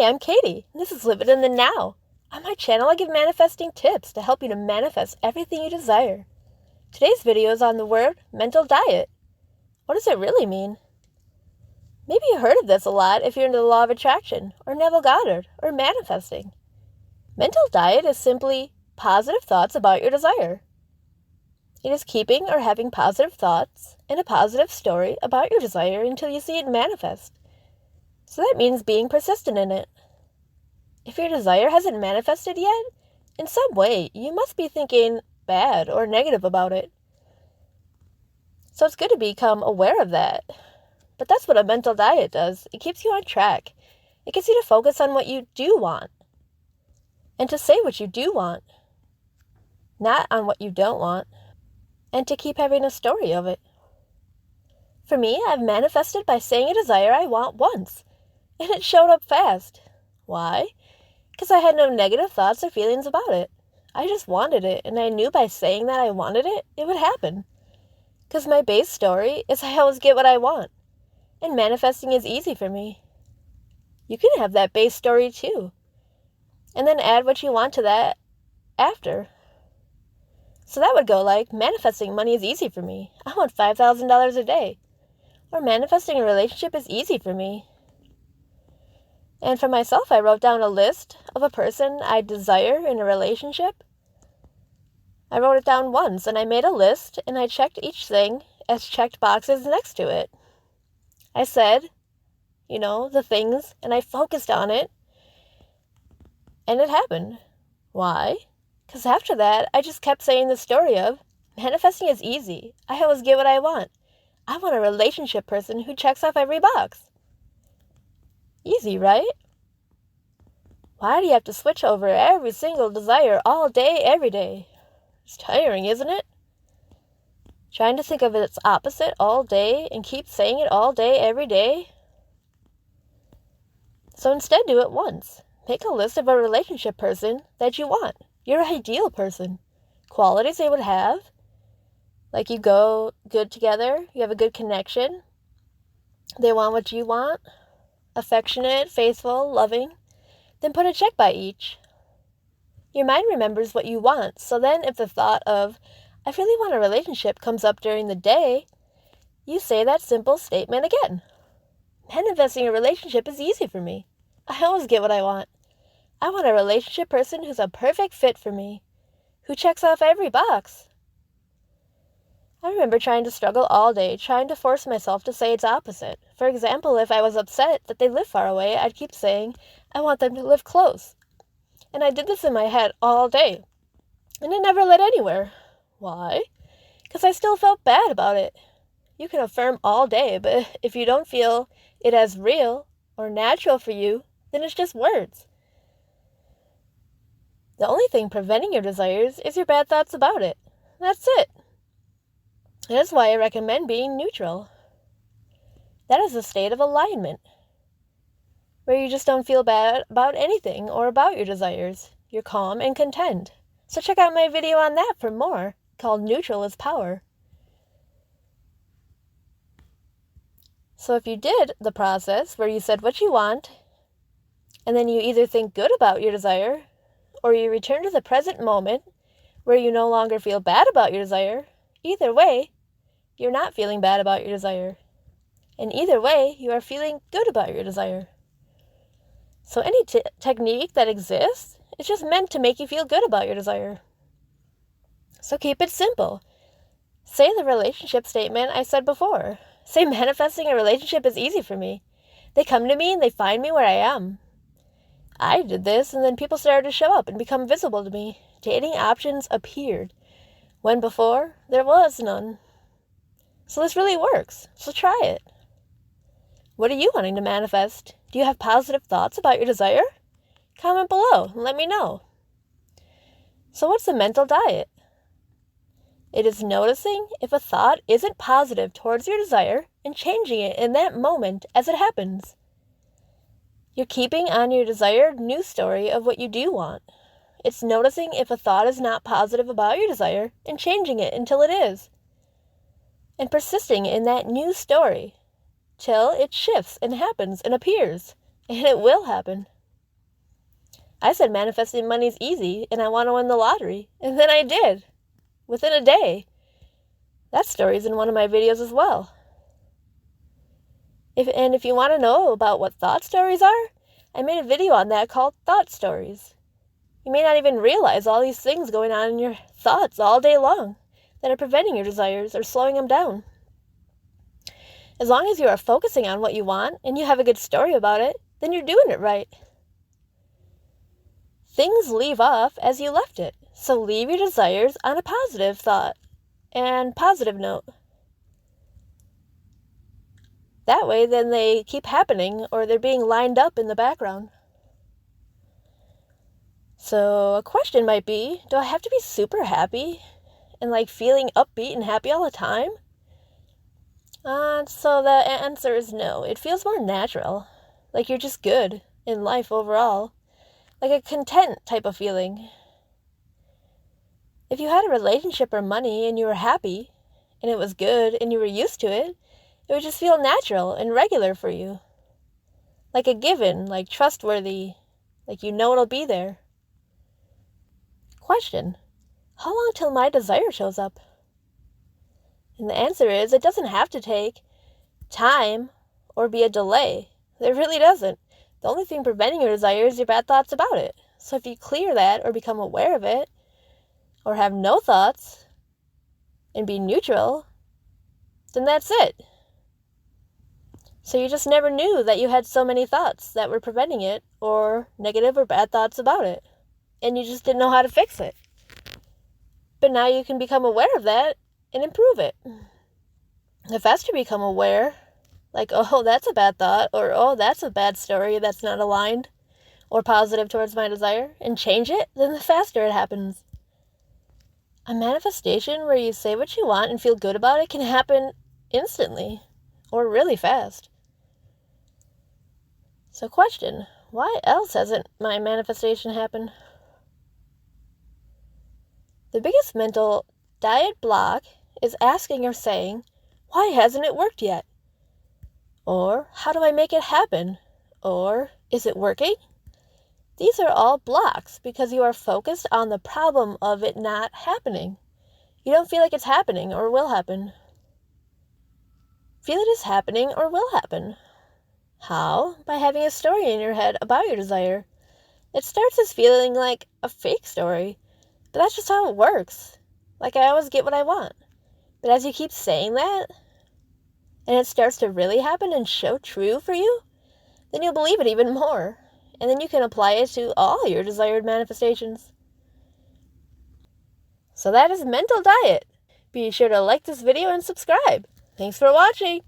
I'm Katie, and this is Live It in the Now. On my channel, I give manifesting tips to help you to manifest everything you desire. Today's video is on the word mental diet. What does it really mean? Maybe you heard of this a lot if you're into the law of attraction, or Neville Goddard, or manifesting. Mental diet is simply positive thoughts about your desire. It is keeping or having positive thoughts and a positive story about your desire until you see it manifest. So that means being persistent in it. If your desire hasn't manifested yet, in some way, you must be thinking bad or negative about it. So it's good to become aware of that. But that's what a mental diet does. It keeps you on track. It gets you to focus on what you do want. And to say what you do want. Not on what you don't want. And to keep having a story of it. For me, I've manifested by saying a desire I want once. And it showed up fast. Why? Because I had no negative thoughts or feelings about it. I just wanted it, and I knew by saying that I wanted it, it would happen. Because my base story is I always get what I want. And manifesting is easy for me. You can have that base story too. And then add what you want to that after. So that would go like, manifesting money is easy for me. I want $5,000 a day. Or manifesting a relationship is easy for me. And for myself, I wrote down a list of a person I desire in a relationship. I wrote it down once, and I made a list, and I checked each thing as checked boxes next to it. I said, the things, and I focused on it, and it happened. Why? Because after that, I just kept saying the story of, manifesting is easy. I always get what I want. I want a relationship person who checks off every box. Easy, right? Why do you have to switch over every single desire all day, every day? It's tiring, isn't it? Trying to think of its opposite all day and keep saying it all day, every day? So instead, do it once. Make a list of a relationship person that you want. Your ideal person. Qualities they would have. Like you go good together. You have a good connection. They want what you want. Affectionate, faithful, loving, then put a check by each. Your mind remembers what you want, so then if the thought of, I really want a relationship comes up during the day, you say that simple statement again. Manifesting a relationship is easy for me. I always get what I want. I want a relationship person who's a perfect fit for me, who checks off every box. I remember trying to struggle all day, trying to force myself to say its opposite. For example, if I was upset that they live far away, I'd keep saying, I want them to live close. And I did this in my head all day. And it never led anywhere. Why? Because I still felt bad about it. You can affirm all day, but if you don't feel it as real or natural for you, then it's just words. The only thing preventing your desires is your bad thoughts about it. That's it. That's why I recommend being neutral. That is a state of alignment, where you just don't feel bad about anything or about your desires. You're calm and content. So check out my video on that for more, called Neutral is Power. So if you did the process where you said what you want, and then you either think good about your desire, or you return to the present moment, where you no longer feel bad about your desire, either way, you're not feeling bad about your desire. And either way, you are feeling good about your desire. So any technique that exists is just meant to make you feel good about your desire. So keep it simple. Say the relationship statement I said before. Say manifesting a relationship is easy for me. They come to me and they find me where I am. I did this, and then people started to show up and become visible to me. Dating options appeared, when before there was none. So this really works. So try it. What are you wanting to manifest? Do you have positive thoughts about your desire? Comment below and let me know. So what's the mental diet? It is noticing if a thought isn't positive towards your desire and changing it in that moment as it happens. You're keeping on your desired news story of what you do want. It's noticing if a thought is not positive about your desire and changing it until it is. And persisting in that new story till it shifts and happens and appears. And it will happen. I said manifesting money's easy and I want to win the lottery. And then I did. Within a day. That story's in one of my videos as well. If you want to know about what thought stories are, I made a video on that called Thought Stories. You may not even realize all these things going on in your thoughts all day long that are preventing your desires or slowing them down. As long as you are focusing on what you want and you have a good story about it, then you're doing it right. Things leave off as you left it, so leave your desires on a positive thought and positive note. That way, then they keep happening or they're being lined up in the background. So a question might be, do I have to be super happy and like feeling upbeat and happy all the time? So the answer is no. It feels more natural, like you're just good in life overall, like a content type of feeling. If you had a relationship or money and you were happy and it was good and you were used to it, it would just feel natural and regular for you. Like a given, like trustworthy, like you know it'll be there. Question: how long till my desire shows up? And the answer is, it doesn't have to take time or be a delay. It really doesn't. The only thing preventing your desire is your bad thoughts about it. So if you clear that or become aware of it, or have no thoughts and be neutral, then that's it. So you just never knew that you had so many thoughts that were preventing it, or negative or bad thoughts about it. And you just didn't know how to fix it. But now you can become aware of that and improve it. The faster you become aware, like, oh, that's a bad thought, or oh, that's a bad story that's not aligned or positive towards my desire, and change it, then the faster it happens. A manifestation where you say what you want and feel good about it can happen instantly or really fast. So question, why else hasn't my manifestation happened? The biggest mental diet block is asking or saying, why hasn't it worked yet? Or, how do I make it happen? Or, is it working? These are all blocks because you are focused on the problem of it not happening. You don't feel like it's happening or will happen. Feel it is happening or will happen. How? By having a story in your head about your desire. It starts as feeling like a fake story, but that's just how it works. Like I always get what I want. But as you keep saying that, and it starts to really happen and show true for you, then you'll believe it even more. And then you can apply it to all your desired manifestations. So that is mental diet. Be sure to like this video and subscribe. Thanks for watching.